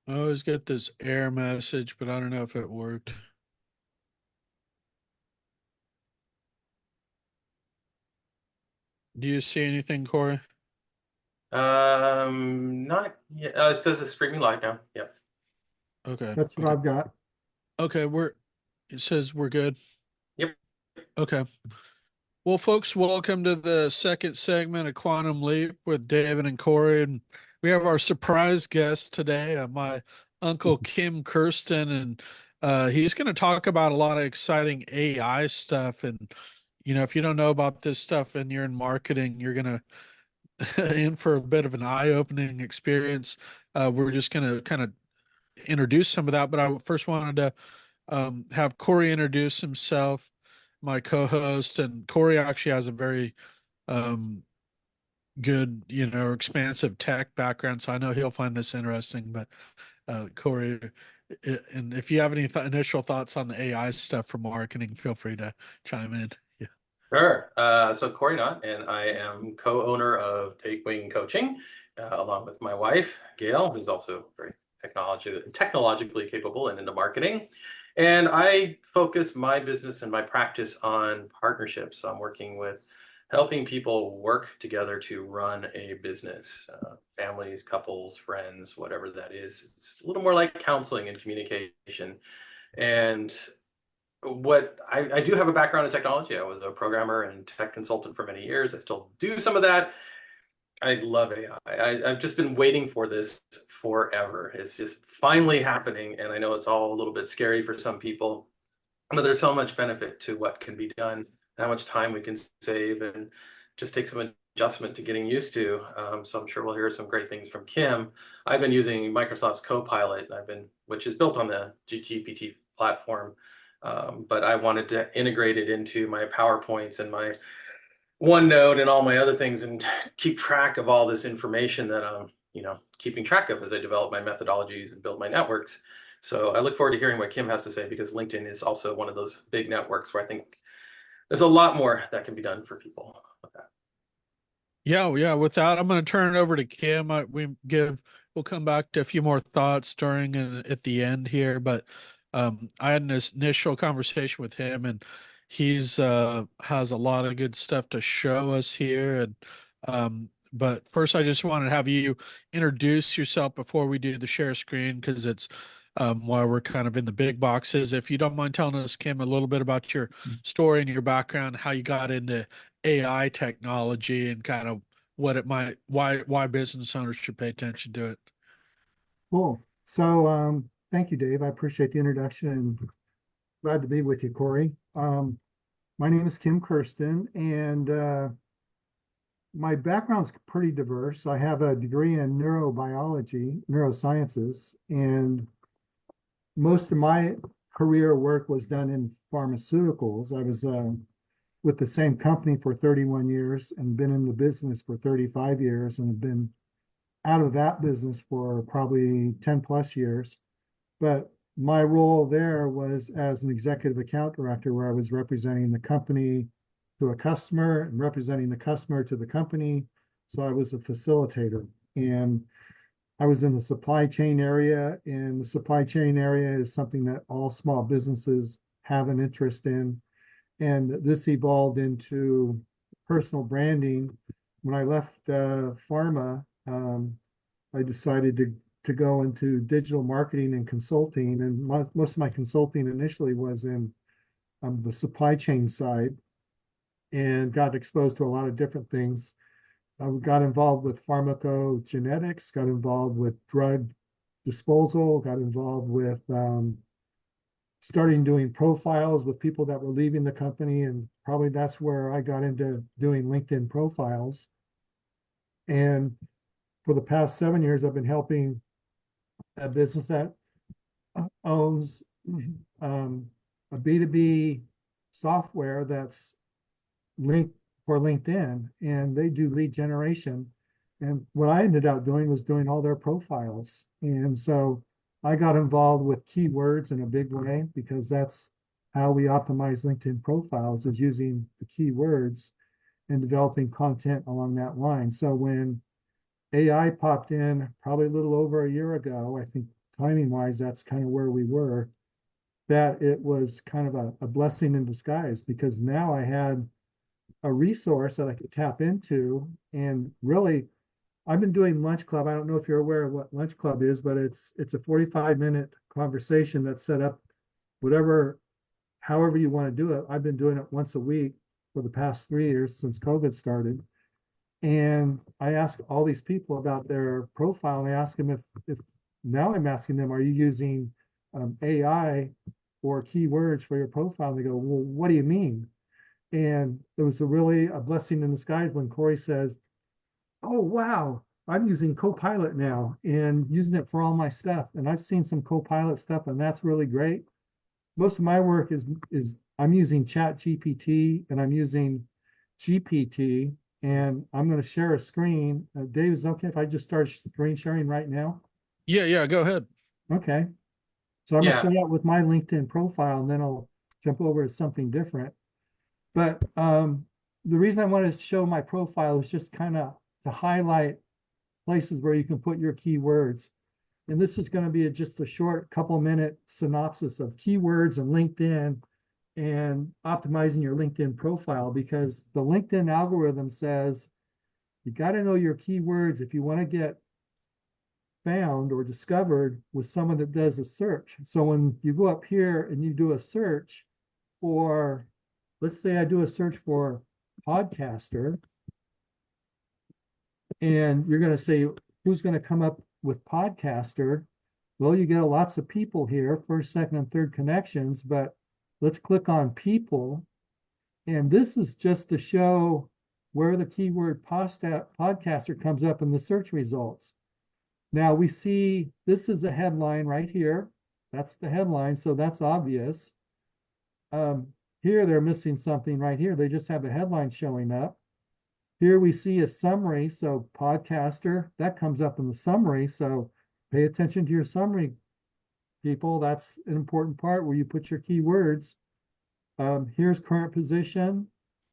I always get this error message, but I don't know if it worked. Do you see anything, Corey? Not yet. It says it's streaming live now. Yep. Okay, That's what okay, I've got. okay. It says we're good. Yep. Okay. Well, folks, welcome to the second segment of Quantum Leap with David and Corey, and we have our surprise guest today, my uncle Kim Kersten, and he's going to talk about a lot of exciting AI stuff. And if you don't know about this stuff and you're in marketing, you're gonna in for a bit of an eye-opening experience. We're just going to kind of introduce some of that, but I first wanted to have Corey introduce himself, my co-host, and Corey actually has a very um, good, expansive tech background, so I know he'll find this interesting. But Corey, and if you have any initial thoughts on the AI stuff for marketing, feel free to chime in. Yeah. Sure. So Cory Knott, and I am co-owner of Take Wing Coaching, along with my wife, Gail, who's also very technologically capable and into marketing. And I focus my business and my practice on partnerships. So I'm working with helping people work together to run a business, families, couples, friends, whatever that is. It's a little more like counseling and communication. And I do have a background in technology. I was a programmer and tech consultant for many years. I still do some of that. I love AI. I've just been waiting for this forever. It's just finally happening. And I know it's all a little bit scary for some people, but there's so much benefit to what can be done, how much time we can save, and just take some adjustment to getting used to. So I'm sure we'll hear some great things from Kim. I've been using Microsoft's Copilot, which is built on the GPT platform, but I wanted to integrate it into my PowerPoints and my OneNote and all my other things, and keep track of all this information that I'm, keeping track of as I develop my methodologies and build my networks. So I look forward to hearing what Kim has to say, because LinkedIn is also one of those big networks where I think there's a lot more that can be done for people with that. Yeah, yeah. With that, I'm going to turn it over to Kim. We'll come back to a few more thoughts during and at the end here, but I had this initial conversation with him, and he's has a lot of good stuff to show us here. And but first, I just wanted to have you introduce yourself before we do the share screen, because it's while we're kind of in the big boxes. If you don't mind telling us, Kim, a little bit about your story and your background, how you got into AI technology, and kind of what it might why business owners should pay attention to it. Cool. Thank you, Dave. I appreciate the introduction and glad to be with you, Corey. My name is Kim Kersten, and my background's pretty diverse. I have a degree in neurobiology, neurosciences, and most of my career work was done in pharmaceuticals. I was with the same company for 31 years and been in the business for 35 years and have been out of that business for probably 10 plus years. But my role there was as an executive account director, where I was representing the company to a customer and representing the customer to the company. So I was a facilitator. And I was in the supply chain area, and the supply chain area is something that all small businesses have an interest in. And this evolved into personal branding. When I left pharma, I decided to go into digital marketing and consulting. And most of my consulting initially was in the supply chain side, and got exposed to a lot of different things. I got involved with pharmacogenetics, got involved with drug disposal, got involved with starting doing profiles with people that were leaving the company. And probably that's where I got into doing LinkedIn profiles. And for the past 7 years, I've been helping a business that owns a B2B software that's linked for LinkedIn, and they do lead generation. And what I ended up doing was doing all their profiles. And so I got involved with keywords in a big way, because that's how we optimize LinkedIn profiles, is using the keywords and developing content along that line. So when AI popped in probably a little over a year ago, I think timing wise, that's kind of where we were, that it was kind of a blessing in disguise, because now I had a resource that I could tap into. And really, I've been doing Lunch Club. I don't know if you're aware of what Lunch Club is, but it's a 45-minute conversation that's set up however you want to do it. I've been doing it once a week for the past 3 years since COVID started. And I ask all these people about their profile, and I ask them if now I'm asking them, are you using AI or keywords for your profile? And they go, well, what do you mean? And it was really a blessing in disguise when Cory says, oh, wow, I'm using Copilot now and using it for all my stuff. And I've seen some Copilot stuff, and that's really great. Most of my work is I'm using Chat GPT and I'm using GPT, and I'm going to share a screen. Dave, is it okay if I just start screen sharing right now? Yeah, go ahead. Okay. So I'm going to Yeah. start out with my LinkedIn profile, and then I'll jump over to something different. But the reason I wanted to show my profile is just kind of to highlight places where you can put your keywords. And this is going to be just a short couple-minute synopsis of keywords and LinkedIn and optimizing your LinkedIn profile, because the LinkedIn algorithm says you got to know your keywords if you want to get found or discovered with someone that does a search. So when you go up here and you do a search for, let's say I do a search for podcaster, and you're going to say, who's going to come up with podcaster? Well, you get lots of people here, first, second, and third connections, but let's click on people. And this is just to show where the keyword podcaster comes up in the search results. Now we see this is a headline right here. That's the headline, so that's obvious. Here they're missing something right here. They just have a headline showing up. Here we see a summary, so podcaster, that comes up in the summary. So pay attention to your summary, people. That's an important part where you put your keywords. Here's current position.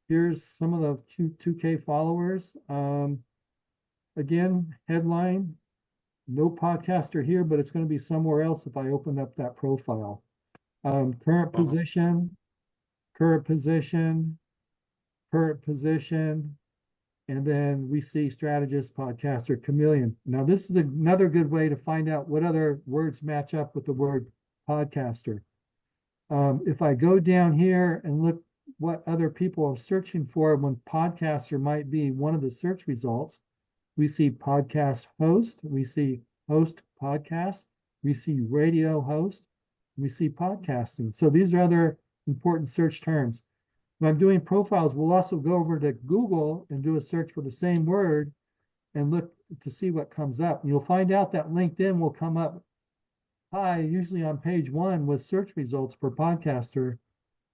Here's some of the 2K followers. Again, headline, no podcaster here, but it's going to be somewhere else if I open up that profile. Current position, current position, current position. And then we see strategist, podcaster, chameleon. Now, this is another good way to find out what other words match up with the word podcaster. If I go down here and look what other people are searching for when podcaster might be one of the search results, we see podcast host, we see host podcast, we see radio host, we see podcasting. So these are other important search terms. When I'm doing profiles, we'll also go over to Google and do a search for the same word and look to see what comes up. And you'll find out that LinkedIn will come up high, usually on page 1 with search results for podcaster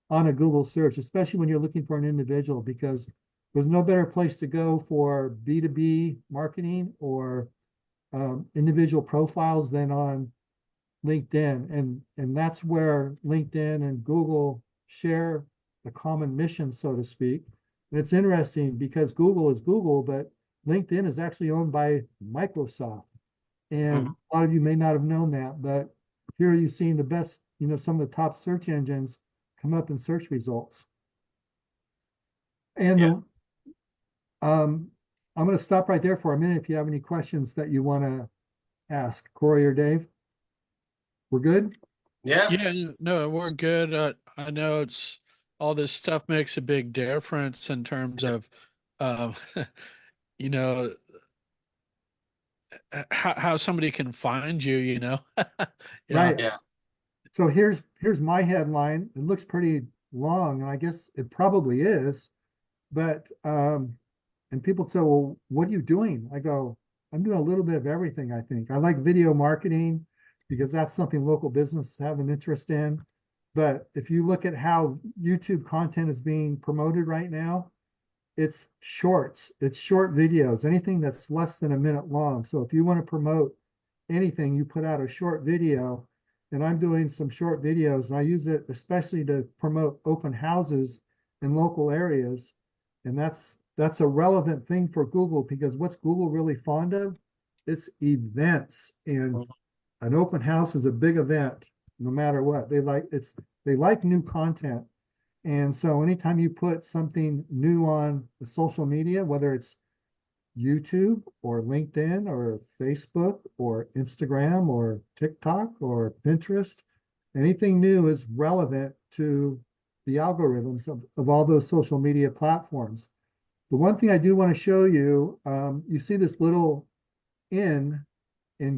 on a Google search, especially when you're looking for an individual, because there's no better place to go for B2B marketing or individual profiles than on LinkedIn. And that's where LinkedIn and Google share the common mission, so to speak. And it's interesting because Google is Google, but LinkedIn is actually owned by Microsoft. And a lot of you may not have known that, but here you're seeing the best, some of the top search engines come up in search results. And I'm going to stop right there for a minute if you have any questions that you want to ask, Cory or Dave. We're good? Yeah. No, we're good. I know it's all this stuff makes a big difference in terms of, you know, how somebody can find you, Right. Yeah. So here's my headline. It looks pretty long, and I guess it probably is, but and people say, well, what are you doing? I go, I'm doing a little bit of everything, I think. I like video marketing because that's something local businesses have an interest in. But if you look at how YouTube content is being promoted right now, it's shorts, it's short videos, anything that's less than a minute long. So if you want to promote anything, you put out a short video. And I'm doing some short videos, and I use it especially to promote open houses in local areas. And that's a relevant thing for Google, because what's Google really fond of? It's events. And an open house is a big event, no matter what. They like new content. And so anytime you put something new on the social media, whether it's YouTube or LinkedIn or Facebook or Instagram or TikTok or Pinterest, anything new is relevant to the algorithms of all those social media platforms. The one thing I do want to show you, you see this little in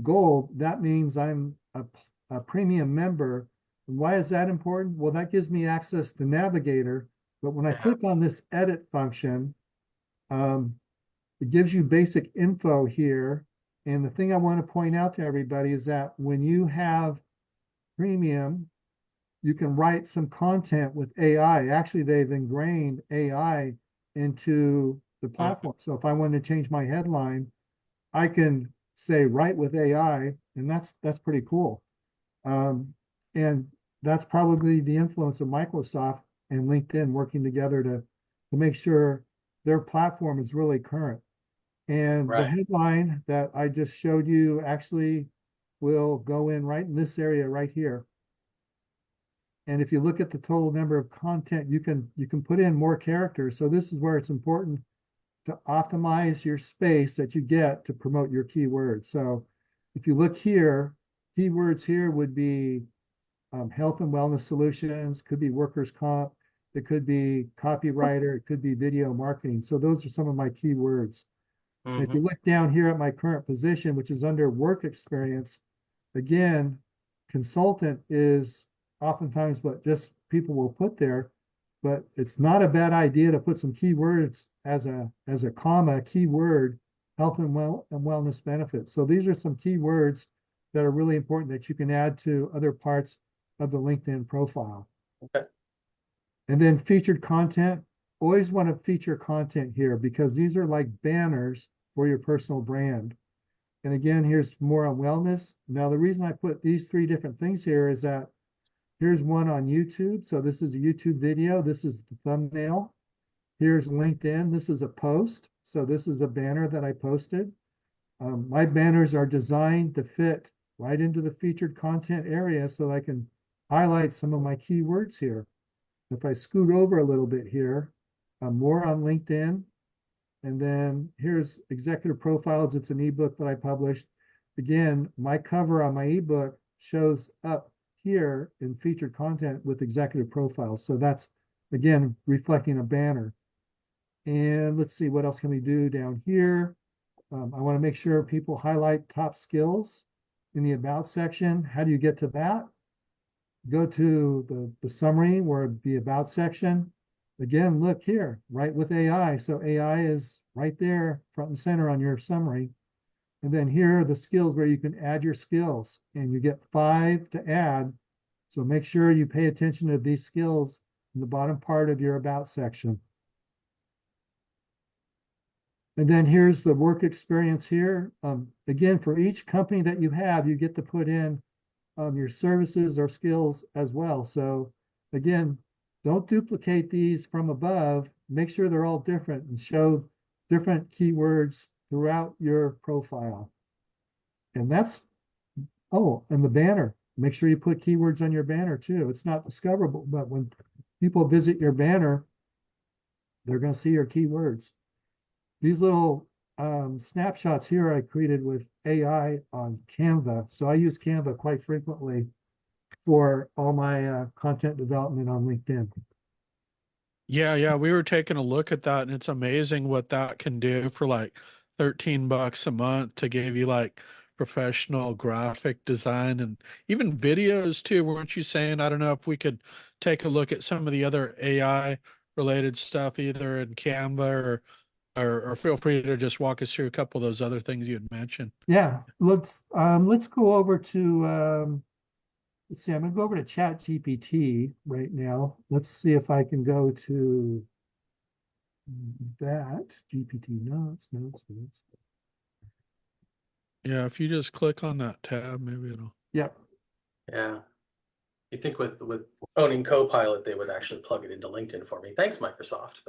gold, that means I'm a premium member. And why is that important? Well, that gives me access to Navigator, but when I click on this edit function, it gives you basic info here. And the thing I want to point out to everybody is that when you have premium, you can write some content with AI. Actually, they've ingrained AI into the platform. So if I want to change my headline, I can say write with AI, and that's pretty cool. And that's probably the influence of Microsoft and LinkedIn working together to make sure their platform is really current. And the headline that I just showed you actually will go in right in this area right here. And if you look at the total number of content, you can put in more characters. So this is where it's important to optimize your space that you get to promote your keywords. So if you look here, keywords here would be health and wellness solutions, could be workers' comp, it could be copywriter, it could be video marketing. So those are some of my keywords. And if you look down here at my current position, which is under work experience, again, consultant is oftentimes what just people will put there, but it's not a bad idea to put some keywords as a comma, keyword, health and wellness benefits. So these are some keywords that are really important that you can add to other parts of the LinkedIn profile. Okay. And then featured content, always want to feature content here because these are like banners for your personal brand. And again, here's more on wellness. Now, the reason I put these three different things here is that here's one on YouTube. So this is a YouTube video. This is the thumbnail. Here's LinkedIn. This is a post. So this is a banner that I posted. My banners are designed to fit right into the featured content area so I can highlight some of my keywords here. If I scoot over a little bit here, more on LinkedIn. And then here's executive profiles. It's an ebook that I published. Again, my cover on my ebook shows up here in featured content with executive profiles. So that's, again, reflecting a banner. And let's see, what else can we do down here? I want to make sure people highlight top skills in the about section. How do you get to that? Go to the summary where the about section. Again, look here, right with AI. So AI is right there, front and center on your summary. And then here are the skills where you can add your skills, and you get 5 to add. So make sure you pay attention to these skills in the bottom part of your about section. And then here's the work experience here. Again, for each company that you have, you get to put in your services or skills as well. So again, don't duplicate these from above. Make sure they're all different and show different keywords throughout your profile. And that's, oh, and the banner. Make sure you put keywords on your banner too. It's not discoverable, but when people visit your banner, they're going to see your keywords. These little snapshots here I created with AI on Canva. So I use Canva quite frequently for all my content development on LinkedIn. Yeah, we were taking a look at that, and it's amazing what that can do for like $13 a month to give you like professional graphic design and even videos too. Weren't you saying? I don't know if we could take a look at some of the other AI related stuff either in Canva or feel free to just walk us through a couple of those other things you had mentioned. Yeah, let's go over to let's see, I'm gonna go over to Chat GPT right now. Let's see if I can go to that GPT notes. Yeah, if you just click on that tab, maybe it'll. Yep. Yeah. You think with owning Copilot, they would actually plug it into LinkedIn for me. Thanks, Microsoft.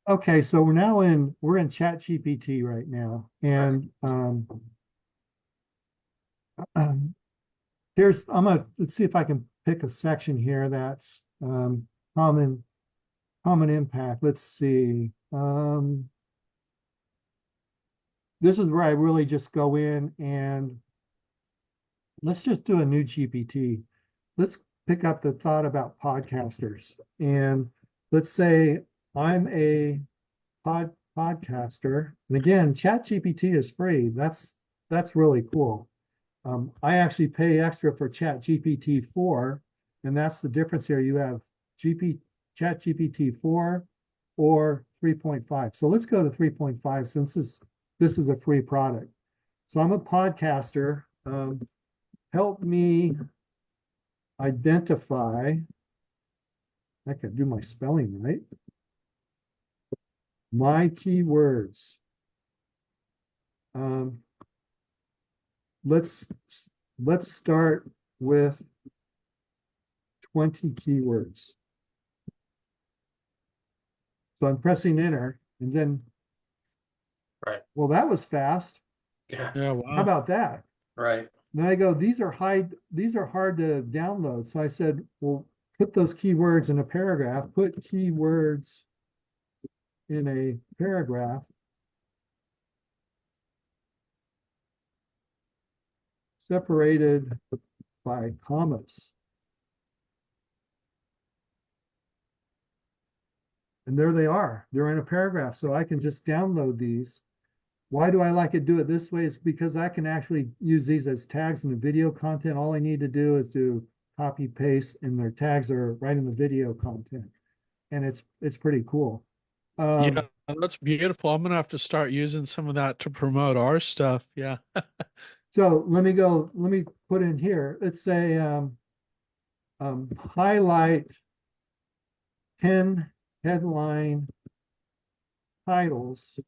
Okay, so we're in Chat GPT right now, and Um, let's see if I can pick a section here that's common impact. Let's see. This is where I really just go in and let's just do a new GPT. Let's pick up the thought about podcasters. And let's say I'm a podcaster. And again, ChatGPT is free. That's really cool. I actually pay extra for ChatGPT 4, and that's the difference here. You have ChatGPT 4 or 3.5. So let's go to 3.5 since this is a free product. So I'm a podcaster. Help me identify. I can do my spelling right. My keywords. Let's start with 20 keywords. So I'm pressing enter and then, Right. Well, that was fast. Yeah. Yeah, How wow. about that? Right. Then I go, these are hard to download. So I said, well, put those keywords in a paragraph, put keywords in a paragraph. Separated by commas. And there they are. They're in a paragraph. So I can just download these. Why do I like to do it this way? Is because I can actually use these as tags in the video content. All I need to do is do copy paste and their tags are right in the video content. And it's pretty cool. Yeah, that's beautiful. I'm gonna have to start using some of that to promote our stuff. Yeah. So let me put in here. Let's say highlight 10 headline titles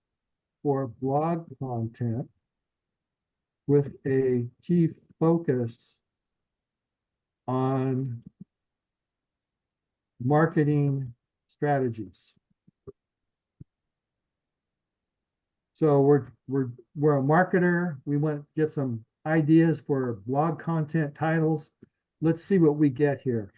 for blog content with a key focus on marketing strategies. So we're a marketer. We want to get some ideas for blog content titles. Let's see what we get here.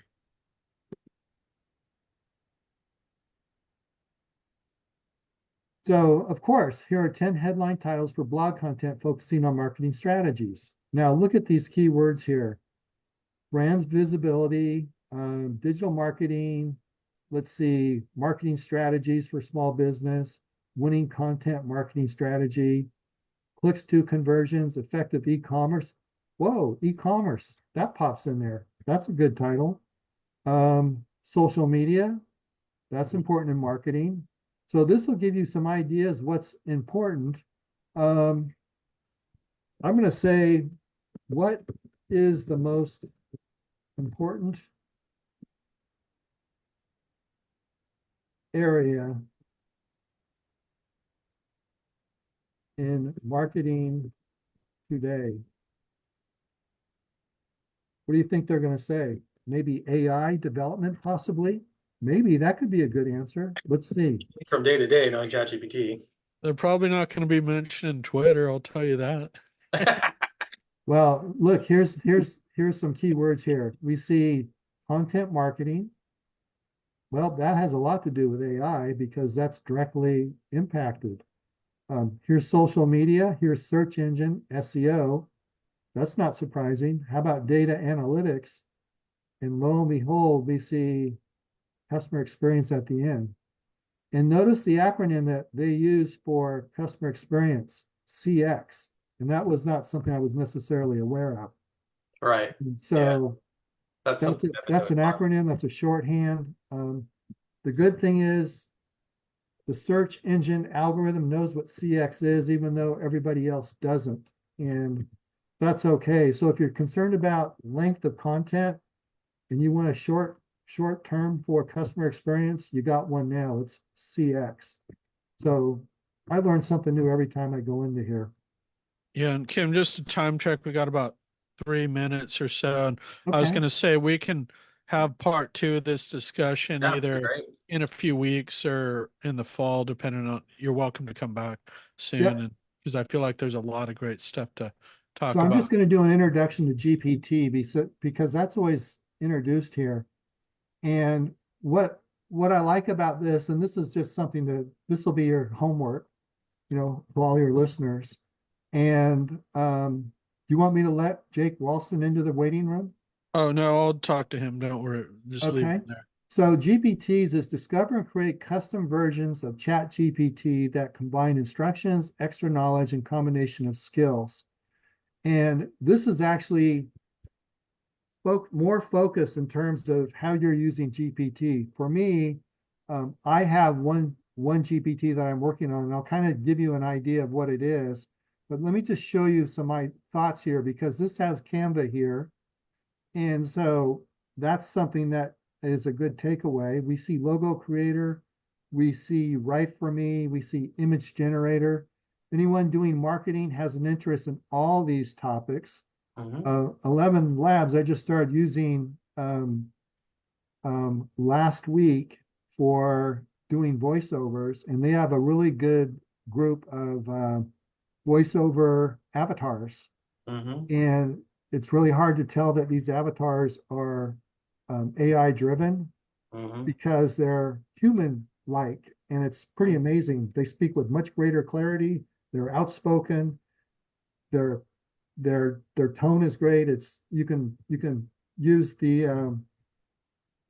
So, of course, here are 10 headline titles for blog content focusing on marketing strategies. Now, look at these keywords here. Brand visibility, digital marketing, let's see, marketing strategies for small business, winning content marketing strategy, clicks to conversions, effective e-commerce. Whoa, e-commerce, that pops in there. That's a good title. Social media, that's important in marketing. So this will give you some ideas what's important. I'm going to say, what is the most important area in marketing today? What do you think they're going to say? Maybe AI development, possibly? Maybe that could be a good answer. Let's see. From day to day, knowing ChatGPT. They're probably not going to be mentioning Twitter, I'll tell you that. Well, look, here's some keywords here. We see content marketing. Well, that has a lot to do with AI because that's directly impacted. Here's social media. Here's search engine, SEO. That's not surprising. How about data analytics? And lo and behold, we see customer experience at the end. And notice the acronym that they use for customer experience, CX. And that was not something I was necessarily aware of. Right. So That's something that's an definitely acronym, that's a shorthand. The good thing is the search engine algorithm knows what CX is, even though everybody else doesn't. And that's okay. So if you're concerned about length of content and you want a short term for customer experience, you got one now. It's CX. So I learn something new every time I go into here. Yeah, and Kim, just a time check. We got about 3 minutes or so. And I was Okay. going to say we can have part two of this discussion Yeah, that'd be either great. in a few weeks or in the fall, depending on, you're welcome to come back soon. Yep. And because I feel like there's a lot of great stuff to talk So I'm about. just going to do an introduction to GPT because that's always introduced here. And what I like about this, and this is just something that this will be your homework, to all your listeners. And do you want me to let Jake Walston into the waiting room? Oh no, I'll talk to him. Don't worry. Just leave Okay. it there. So GPTs is discover and create custom versions of Chat GPT that combine instructions, extra knowledge, and combination of skills. And this is actually more focused in terms of how you're using GPT. For me, I have one GPT that I'm working on, and I'll kind of give you an idea of what it is. But let me just show you some of my thoughts here because this has Canva here. And so that's something that is a good takeaway. We see logo creator, we see write for me, we see image generator. Anyone doing marketing has an interest in all these topics. 11 Labs, I just started using last week for doing voiceovers, and they have a really good group of voiceover avatars. And it's really hard to tell that these avatars are AI driven because they're human like, and it's pretty amazing. They speak with much greater clarity. They're outspoken. Their tone is great. It's you can use the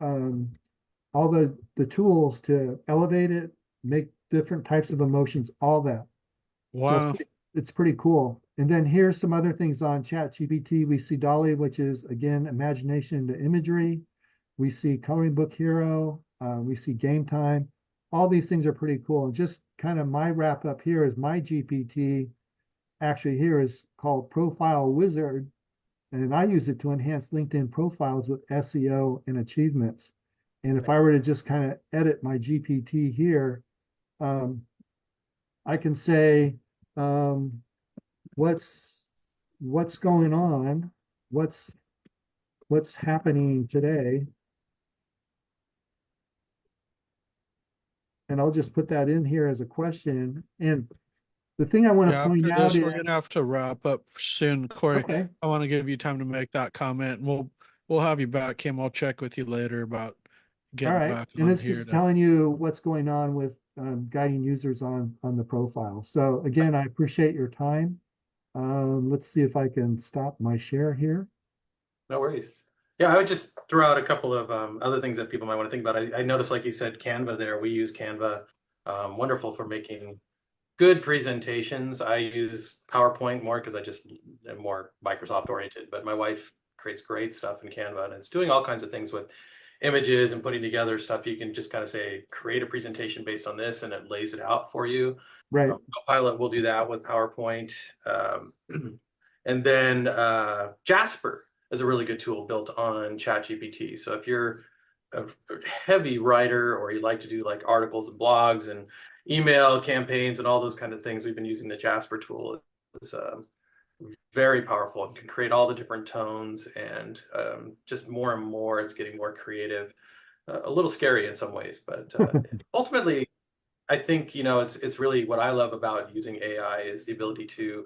all the tools to elevate it, make different types of emotions, all that. So Wow. it's pretty cool. And then here's some other things on Chat GPT. We see Dolly, which is again imagination into imagery. We see Coloring Book Hero. We see Game Time. All these things are pretty cool. And just kind of my wrap up here is my GPT actually here is called Profile Wizard. And I use it to enhance LinkedIn profiles with SEO and achievements. And if I were to just kind of edit my GPT here, I can say, what's going on, what's happening today, and I'll just put that in here as a question. And the thing I want to Yeah, point after out this, is, we're gonna have to wrap up soon, Corey. okay, I want to give you time to make that comment. And we'll have you back, Kim. I'll check with you later about all getting right, back and on it's here just to. telling you what's going on with guiding users on the profile. So again, I appreciate your time. Let's see if I can stop my share here. No worries. Yeah, I would just throw out a couple of other things that people might want to think about. I noticed, like you said, Canva there. We use Canva. Wonderful for making good presentations. I use PowerPoint more because I just am more Microsoft oriented, but my wife creates great stuff in Canva, and it's doing all kinds of things with images and putting together stuff. You can just kind of say, create a presentation based on this, and it lays it out for you. Right. Copilot will do that with PowerPoint. And then Jasper is a really good tool built on ChatGPT. So if you're a heavy writer or you like to do like articles and blogs and email campaigns and all those kind of things, we've been using the Jasper tool. It's very powerful and can create all the different tones, and just more and more it's getting more creative. A little scary in some ways, but ultimately I think, it's really what I love about using AI is the ability to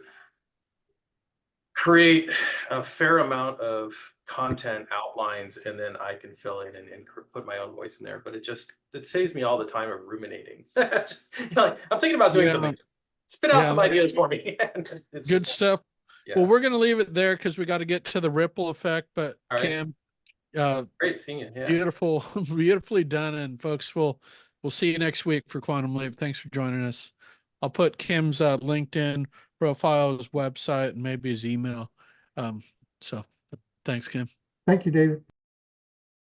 create a fair amount of content outlines, and then I can fill in and put my own voice in there. But it saves me all the time of ruminating. Just, like, I'm thinking about doing Yeah, something. Spit out yeah, some ideas for me. It's good just, stuff. yeah. Well, we're gonna leave it there because we got to get to the ripple effect. But All right. Kim, Great seeing you. Yeah. beautiful, beautifully done. And folks, we'll see you next week for Quantum Leap. Thanks for joining us. I'll put Kim's LinkedIn profile, his website, and maybe his email. So thanks, Kim. Thank you, David.